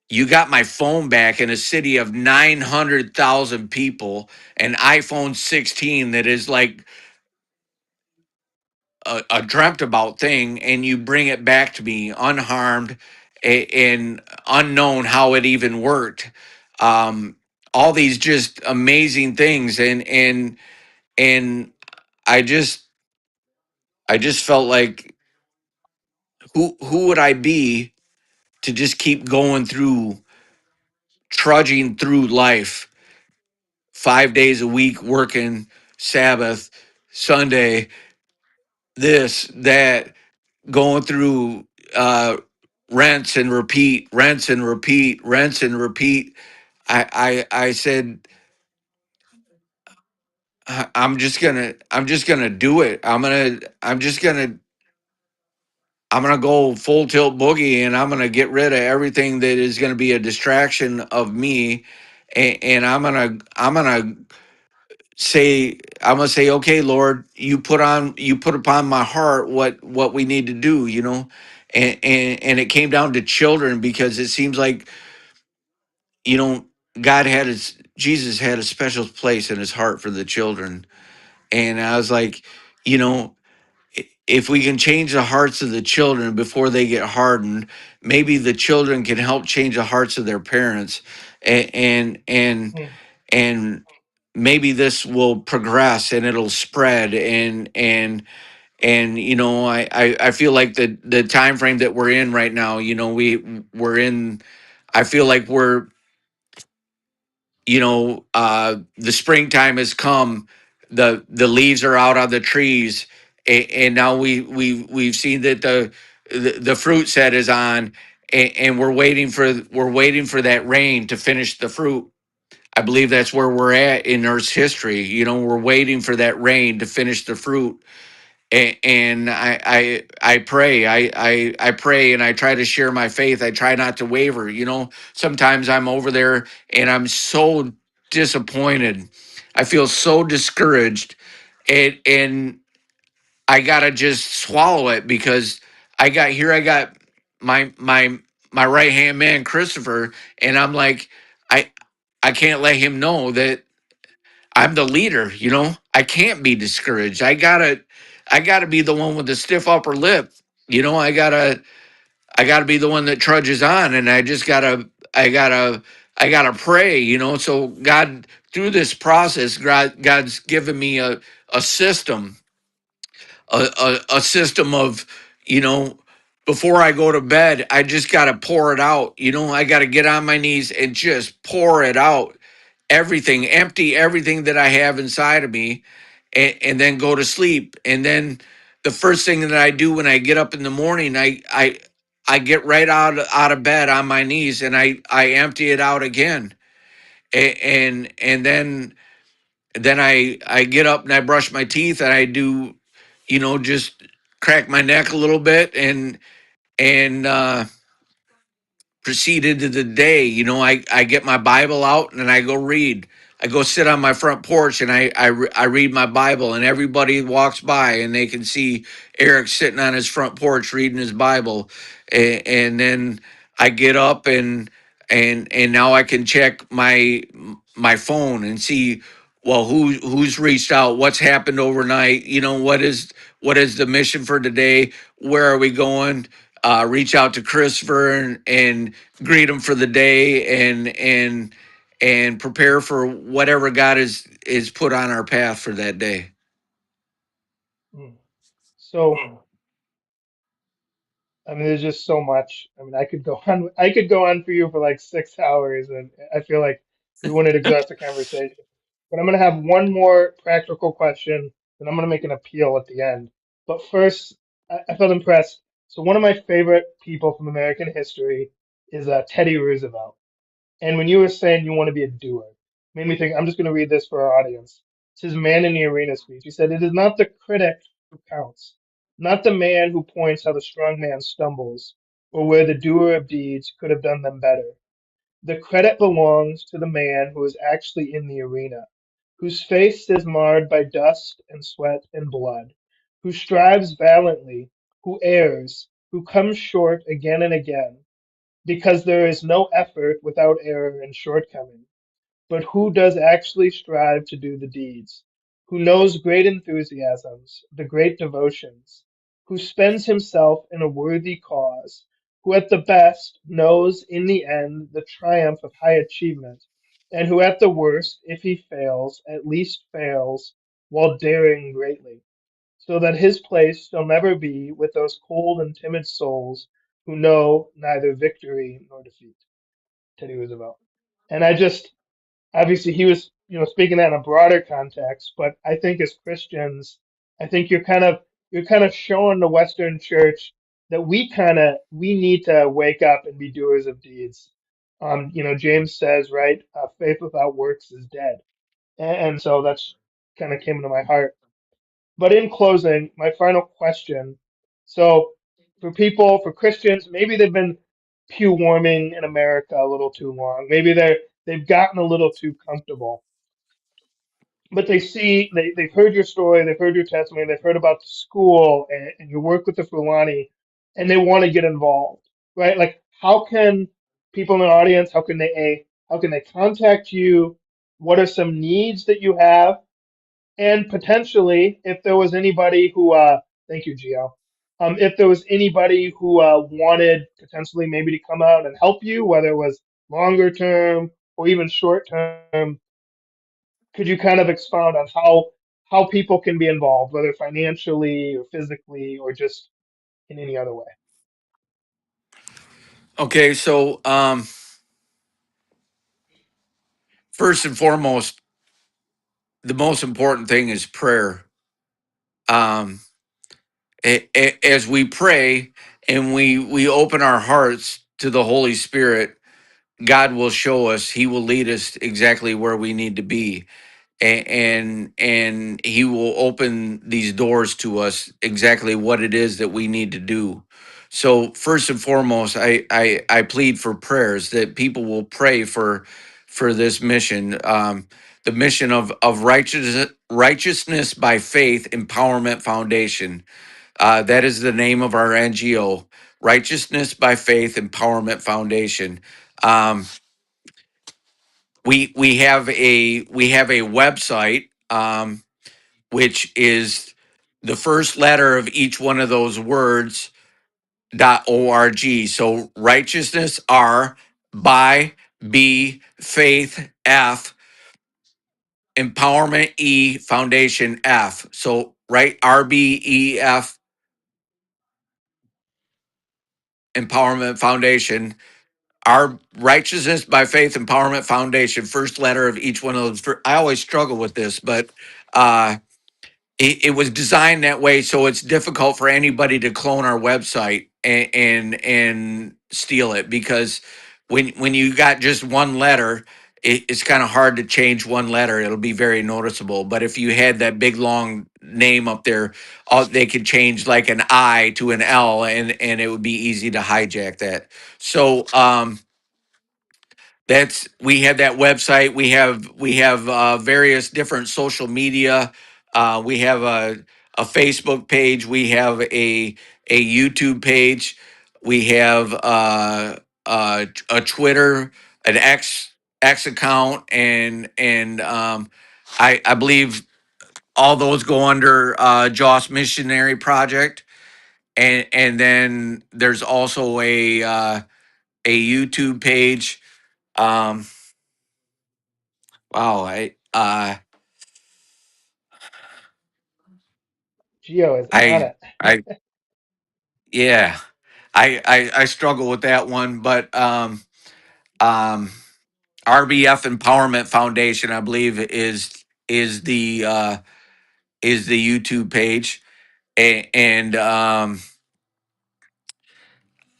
You got my phone back in a city of 900,000 people, an iPhone 16 that is like a dreamt about thing, and you bring it back to me unharmed and unknown how it even worked. Um, all these just amazing things, and I just I just felt like who would I be to just keep going through trudging through life 5 days a week working Sabbath, Sunday, this, that, going through rents and repeat, rents and repeat, rents and repeat. I said, I'm just gonna do it. I'm gonna go full tilt boogie, and I'm gonna get rid of everything that is gonna be a distraction of me, and I'm gonna say, okay, Lord, you put upon my heart what we need to do, and it came down to children, because it seems like, you know, Jesus had a special place in his heart for the children. And I was like, you know, if we can change the hearts of the children before they get hardened, maybe the children can help change the hearts of their parents. And Mm, and maybe this will progress and it'll spread. And I feel like the time frame that we're in right now, we're in, I feel like we're, the springtime has come, the leaves are out on the trees, and now we've seen that the fruit set is on, and we're waiting for that rain to finish the fruit. I believe that's where we're at in Earth's history. We're waiting for that rain to finish the fruit. And I pray, I pray, and I try to share my faith. I try not to waver. Sometimes I'm over there and I'm so disappointed. I feel so discouraged, and I gotta just swallow it, because I got my right hand man Christopher, and I'm like, I I can't let him know that I'm the leader. I can't be discouraged. I gotta be the one with the stiff upper lip. I gotta be the one that trudges on, and I gotta pray. So God, through this process, God's given me a system, a system of, you know before I go to bed, I just got to pour it out. I got to get on my knees and just pour it out, everything, empty everything that I have inside of me, and then go to sleep. And then the first thing that I do when I get up in the morning, I get right out of bed on my knees, and I empty it out again. And then I get up and I brush my teeth, and I do, just crack my neck a little bit, and proceed into the day. I get my Bible out and I go read. I go sit on my front porch, and I read my Bible, and everybody walks by and they can see Erik sitting on his front porch reading his Bible. And then I get up, and now I can check my phone and see, well, who's reached out, what's happened overnight, what is the mission for today, where are we going, reach out to Christopher, and greet him for the day, and prepare for whatever God is put on our path for that day. mm. So, I mean, there's just so much. I mean, I could go on. I could go on for you for like 6 hours, and I feel like we wouldn't exhaust the conversation. But I'm gonna have one more practical question, and I'm gonna make an appeal at the end. But first, I felt impressed. So one of my favorite people from American history is Teddy Roosevelt. And when you were saying you want to be a doer, made me think. I'm just gonna read this for our audience. It's his Man in the Arena speech. He said, "It is not the critic who counts, not the man who points how the strong man stumbles, or where the doer of deeds could have done them better. The credit belongs to the man who is actually in the arena, whose face is marred by dust and sweat and blood, who strives valiantly, who errs, who comes short again and again, because there is no effort without error and shortcoming, but who does actually strive to do the deeds, who knows great enthusiasms, the great devotions, who spends himself in a worthy cause, who at the best knows in the end the triumph of high achievement, and who at the worst, if he fails, at least fails while daring greatly, so that his place shall never be with those cold and timid souls who know neither victory nor defeat. Teddy Roosevelt. And I just, obviously he was, speaking that in a broader context, but I think as Christians, I think you're kind of showing the Western church that we need to wake up and be doers of deeds. James says, right, faith without works is dead, and so that's kind of came into my heart. But in closing, my final question. So, for Christians, maybe they've been pew warming in America a little too long. Maybe they've gotten a little too comfortable. But they've heard your story, they've heard your testimony, they've heard about the school and your work with the Fulani, and they want to get involved, right? Like, how can people in the audience, how can they contact you? What are some needs that you have? And potentially, if there was anybody who, thank you, Gio. If there was anybody who wanted potentially maybe to come out and help you, whether it was longer term or even short term, could you kind of expound on how people can be involved, whether financially or physically or just in any other way? Okay, so first and foremost, the most important thing is prayer. Um, as we pray and we open our hearts to the Holy Spirit, God will show us. He will lead us exactly where we need to be, and He will open these doors to us exactly what it is that we need to do. So first and foremost, I plead for prayers that people will pray for this mission, the mission of righteousness by faith empowerment foundation. That is the name of our NGO, Righteousness by Faith Empowerment Foundation. Um, we have a website, which is the first letter of each one of those words, .org. So righteousness R, by B, faith F, empowerment E, foundation F. So right, RBEF, empowerment foundation. Our Righteousness by Faith Empowerment Foundation, first letter of each one of those. I always struggle with this, but uh, it was designed that way so it's difficult for anybody to clone our website and steal it, because when you got just one letter, it's kind of hard to change one letter. It'll be very noticeable. But if you had that big long name up there, they could change like an I to an L, and it would be easy to hijack that. So that's we have that website. We have various different social media. We have a Facebook page. We have a YouTube page. We have a Twitter, an X account, and I believe all those go under Joss Missionary Project, and then there's also a YouTube page. Um, Wow, Gio is on I, it. I, yeah, I struggle with that one, but um, RBF Empowerment Foundation, I believe, is the is the YouTube page, and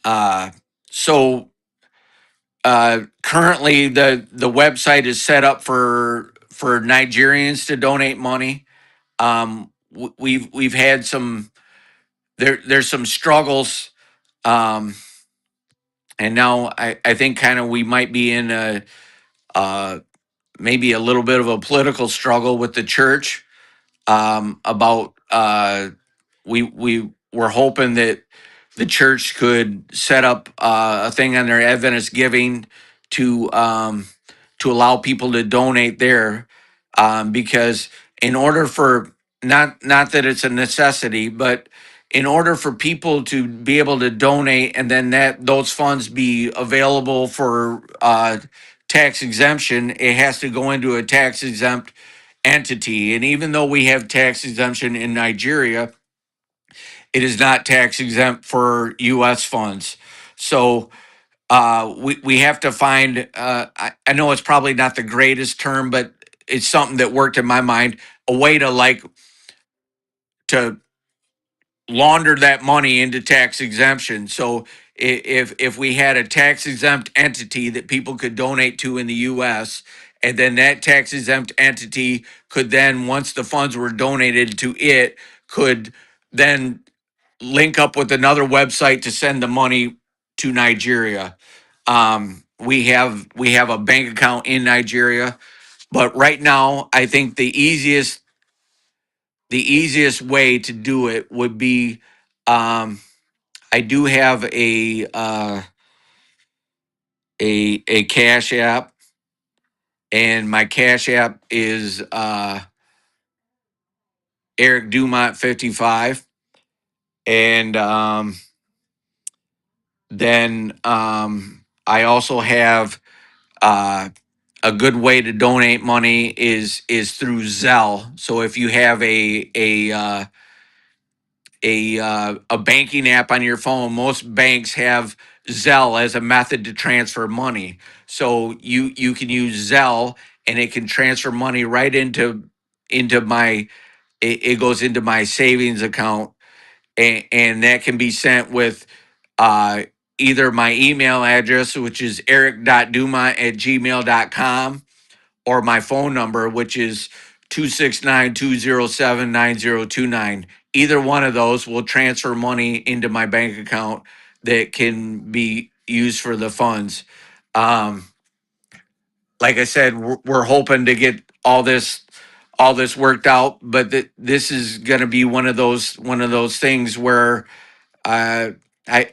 uh, so currently the website is set up for Nigerians to donate money. We've had some there's some struggles. Um, and now I think kind of we might be in a maybe a little bit of a political struggle with the church about we were hoping that the church could set up a thing on their Adventist giving to to allow people to donate there, because in order for not that it's a necessity, but in order for people to be able to donate and then that those funds be available for tax exemption, it has to go into a tax exempt entity. And even though we have tax exemption in Nigeria, it is not tax exempt for U.S. funds. So we have to find. I know it's probably not the greatest term, but it's something that worked in my mind. A way to to launder that money into tax exemption. So if we had a tax exempt entity that people could donate to in the U.S., and then that tax exempt entity could then, once the funds were donated to it, could then link up with another website to send the money to Nigeria. We have a bank account in Nigeria, but right now I think the easiest way to do it would be, um, I do have a Cash App, and my Cash App is Erik Dumont 55, and then I also have a good way to donate money is through Zelle. So if you have a banking app on your phone, most banks have Zelle as a method to transfer money. So you can use Zelle, and it can transfer money right into my it goes into my savings account, and that can be sent with uh, either my email address, which is eric.dumont@gmail.com, or my phone number, which is 269-207-9029. Either one of those will transfer money into my bank account that can be used for the funds. Um, like I said, we're hoping to get all this worked out, but this is going to be one of those things where uh, I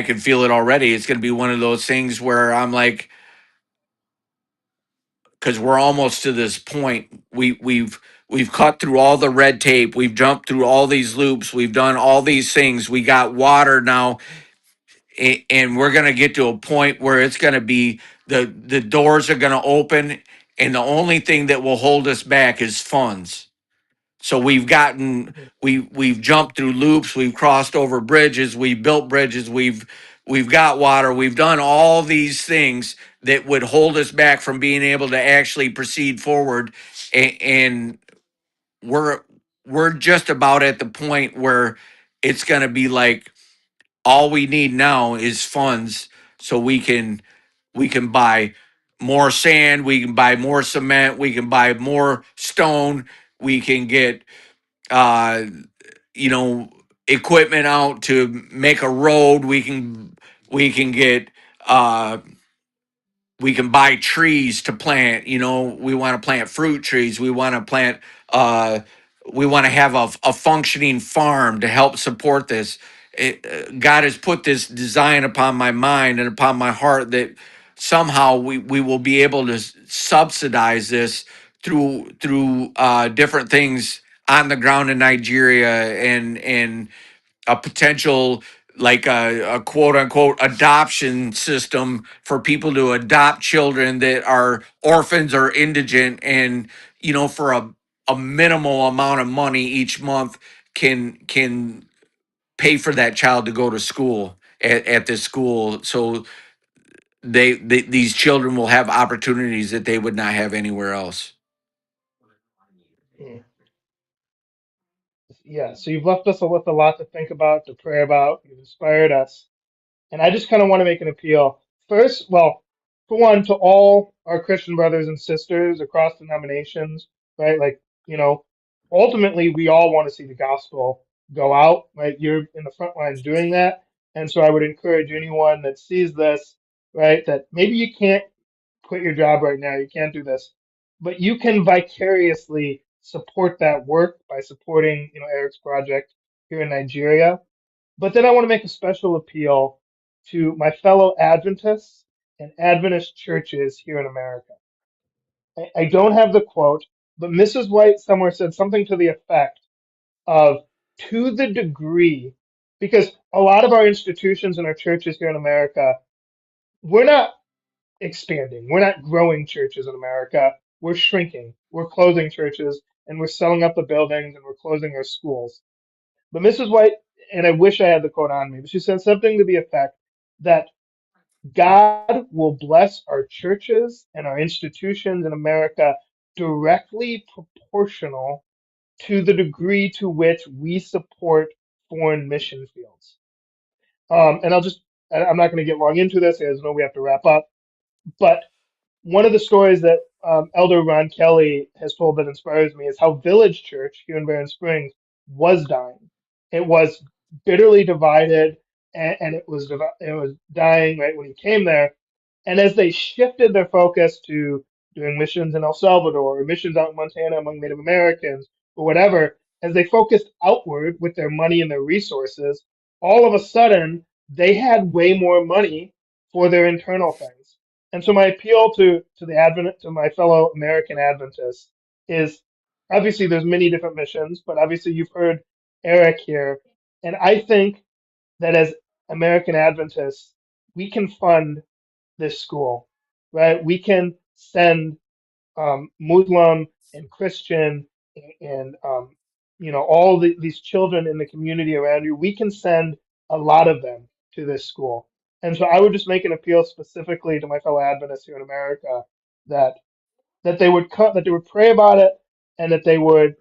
can feel it already. It's going to be one of those things where I'm like, because we're almost to this point. We've cut through all the red tape. We've jumped through all these loops. We've done all these things. We got water now, and we're gonna get to a point where it's gonna be the doors are gonna open, and the only thing that will hold us back is funds. So we've jumped through loops, we've crossed over bridges, we've built bridges, we've got water, we've done all these things that would hold us back from being able to actually proceed forward. And we're we're just about at the point where it's going to be like all we need now is funds, so we can buy more sand, we can buy more cement, we can buy more stone, we can get uh you know equipment out to make a road, we can get uh we can buy trees to plant. We want to plant fruit trees, we want to plant uh we want to have a functioning farm to help support this. God has put this design upon my mind and upon my heart that somehow we will be able to subsidize this through different things on the ground in Nigeria, and a potential, like a quote unquote adoption system for people to adopt children that are orphans or indigent, and for a minimal amount of money each month can pay for that child to go to school at this school, so these children will have opportunities that they would not have anywhere else. Mm. Yeah, so you've left us with a lot to think about, to pray about. You've inspired us. And I just kind of want to make an appeal. First, well, for one, to all our Christian brothers and sisters across denominations, right? Like, ultimately, we all want to see the gospel go out, right? You're in the front lines doing that. And so I would encourage anyone that sees this, right, that maybe you can't quit your job right now, you can't do this. but you can vicariously support that work by supporting, Eric's project here in Nigeria. But then I want to make a special appeal to my fellow Adventists and Adventist churches here in America. I don't have the quote, but Mrs. White somewhere said something to the effect of, to the degree, because a lot of our institutions and our churches here in America, we're not expanding. We're not growing churches in America. We're shrinking. We're closing churches and we're selling up the buildings and we're closing our schools. But Mrs. White, and I wish I had the quote on me, but she said something to the effect that God will bless our churches and our institutions in America directly proportional to the degree to which we support foreign mission fields. And I'm not going to get long into this, as I know we have to wrap up, but one of the stories that Elder Ron Kelly has told that inspires me is how Village Church here in Barron Springs was dying. It was bitterly divided, and it was dying right when he came there. And as they shifted their focus to doing missions in El Salvador or missions out in Montana among Native Americans or whatever, as they focused outward with their money and their resources, all of a sudden they had way more money for their internal things. And so my appeal to my fellow American Adventists is, obviously there's many different missions, but obviously you've heard Eric here, and I think that as American Adventists, we can fund this school, right? We can send Muslim and Christian and all these children in the community around you. We can send a lot of them to this school, and so I would just make an appeal specifically to my fellow Adventists here in America that they would that they would pray about it, and that they would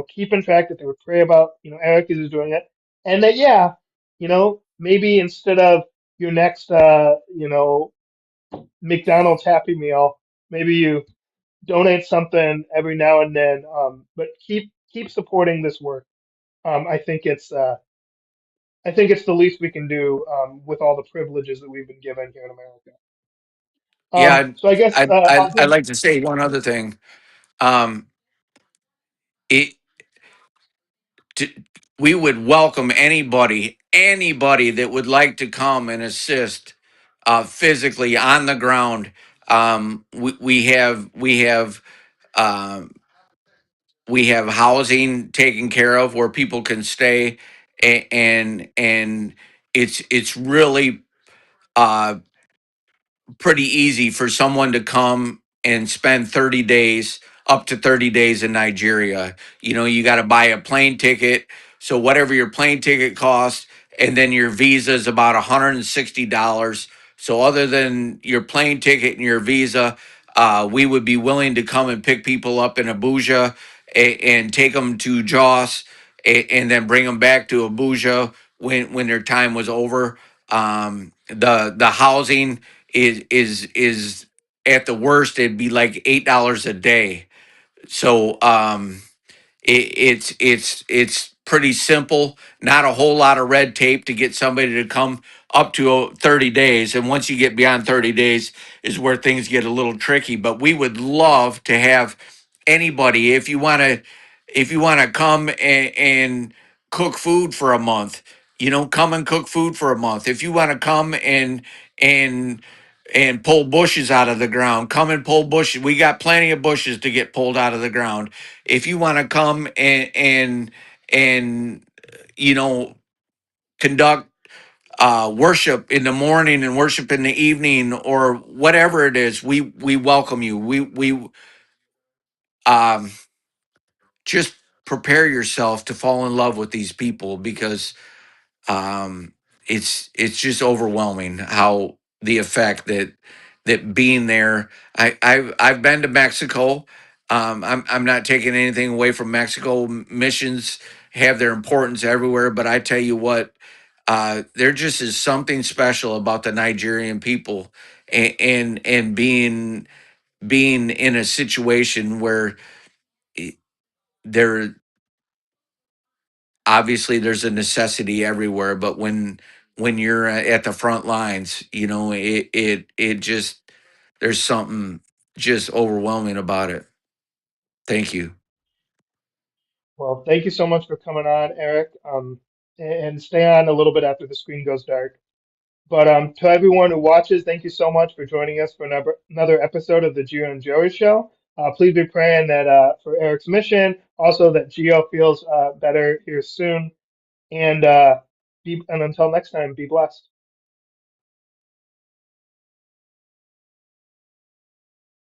keep in track, that they would pray about Eric is doing it, and that, yeah, maybe instead of your next McDonald's Happy Meal, maybe you donate something every now and then, but keep supporting this work. I think it's the least we can do with all the privileges that we've been given here in America. Yeah, So I guess I'll I'd give. like to say one other thing. Um, it, to, we would welcome anybody that would like to come and assist physically on the ground. Um, we have housing taken care of where people can stay, and it's really uh, pretty easy for someone to come and spend 30 days, up to 30 days in Nigeria. You got to buy a plane ticket. So whatever your plane ticket costs, and then your visa is about $160. So other than your plane ticket and your visa, we would be willing to come and pick people up in Abuja, and take them to Jos, and then bring them back to Abuja when their time was over. The housing is at the worst it'd be like $8 a day. So it's pretty simple. Not a whole lot of red tape to get somebody to come up to 30 days. And once you get beyond 30 days is where things get a little tricky. But we would love to have anybody, if you want to come and cook food for a month, come and cook food for a month. If you want to come and and pull bushes out of the ground, come and pull bushes. We got plenty of bushes to get pulled out of the ground. If you want to come and you know conduct worship in the morning and worship in the evening or whatever it is, we welcome you. We um just prepare yourself to fall in love with these people, because um it's just overwhelming how the effect that being there. I've been to Mexico. I'm not taking anything away from Mexico. Missions have their importance everywhere, but I tell you what, there just is something special about the Nigerian people, and being in a situation where i- there obviously there's a necessity everywhere, but when you're at the front lines, it just there's something. just overwhelming about it. Thank you. Well, thank you so much for coming on, Erik. And stay on a little bit after the screen goes dark. But to everyone who watches, thank you so much for joining us for another episode of the Gio and Joey Show. Please be praying that for Erik's mission, also that Gio feels better here soon. And and until next time, be blessed.